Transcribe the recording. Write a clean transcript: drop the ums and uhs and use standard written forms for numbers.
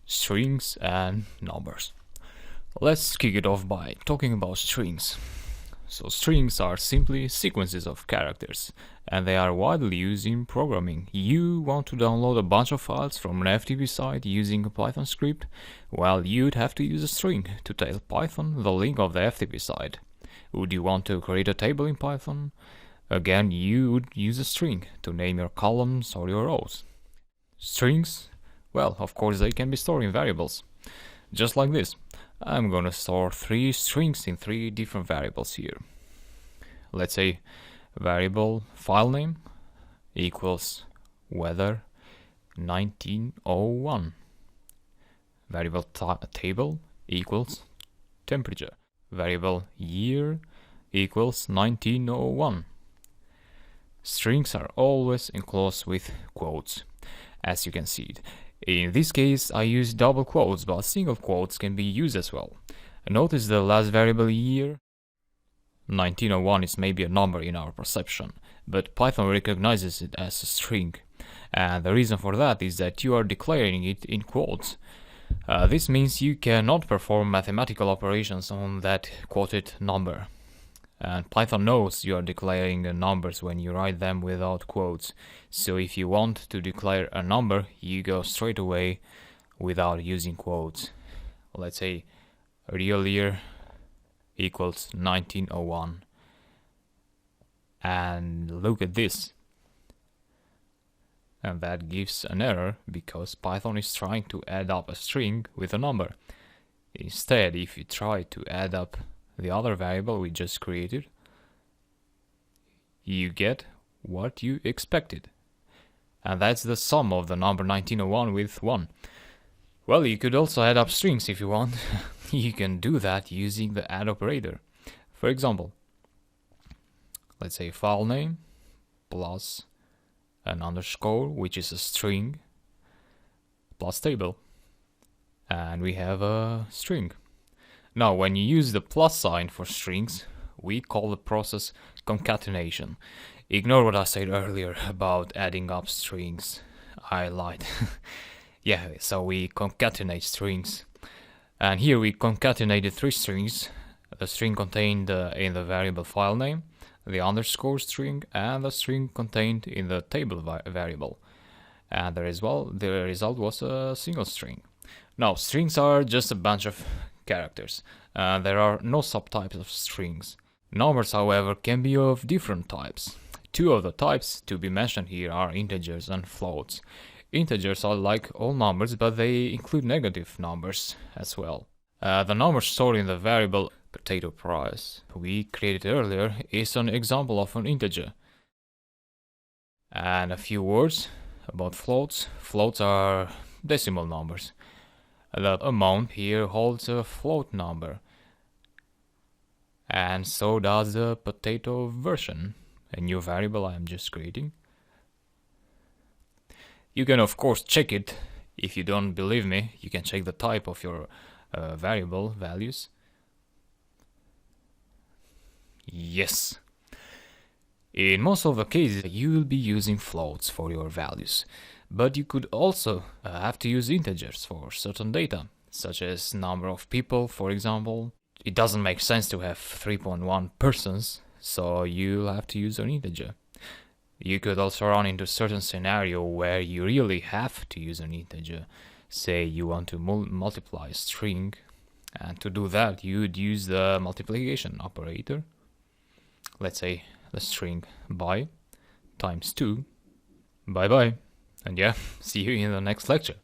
strings and numbers. Let's kick it off by talking about strings. So strings are simply sequences of characters, and they are widely used in programming. You want to download a bunch of files from an FTP site using a Python script? Well, you'd have to use a string to tell Python the link of the FTP site. Would you want to create a table in Python? Again, you would use a string to name your columns or your rows. Strings? Well, of course they can be stored in variables. Just like this. I'm gonna store 3 strings in 3 different variables here. Let's say variable file name equals weather 1901. Variable table equals temperature. Variable year equals 1901. Strings are always enclosed with quotes, as you can see it. In this case, I use double quotes, but single quotes can be used as well. Notice the last variable year. 1901 is maybe a number in our perception, but Python recognizes it as a string. And the reason for that is that you are declaring it in quotes. This means you cannot perform mathematical operations on that quoted number. And Python knows you are declaring the numbers when you write them without quotes. So if you want to declare a number, you go straight away without using quotes. Let's say real year equals 1901. And look at this. And that gives an error because Python is trying to add up a string with a number. Instead, if you try to add up the other variable we just created, you get what you expected. And that's the sum of the number 1901 with 1. Well, you could also add up strings if you want. You can do that using the add operator. For example, let's say file name plus an underscore, which is a string, plus table. And we have a string. Now, when you use the plus sign for strings, we call the process concatenation. Ignore what I said earlier about adding up strings. I lied. Yeah, so we concatenate strings. And here we concatenated 3 strings. The string contained in the variable file name, the underscore string, and the string contained in the table variable. And the result was a single string. Now, strings are just a bunch of characters. There are no subtypes of strings. Numbers, however, can be of different types. 2 of the types to be mentioned here are integers and floats. Integers are like all numbers, but they include negative numbers as well. The number stored in the variable potato price we created earlier is an example of an integer. And a few words about floats. Floats are decimal numbers. The amount here holds a float number. And so does the potato version, a new variable I am just creating. You can of course check it. If you don't believe me, you can check the type of your variable values. Yes. In most of the cases, you will be using floats for your values. But you could also have to use integers for certain data, such as number of people, for example. It doesn't make sense to have 3.1 persons, so you'll have to use an integer. You could also run into a certain scenario where you really have to use an integer. Say you want to multiply a string, and to do that you'd use the multiplication operator. Let's say the string by times 2. Bye bye. And yeah, see you in the next lecture.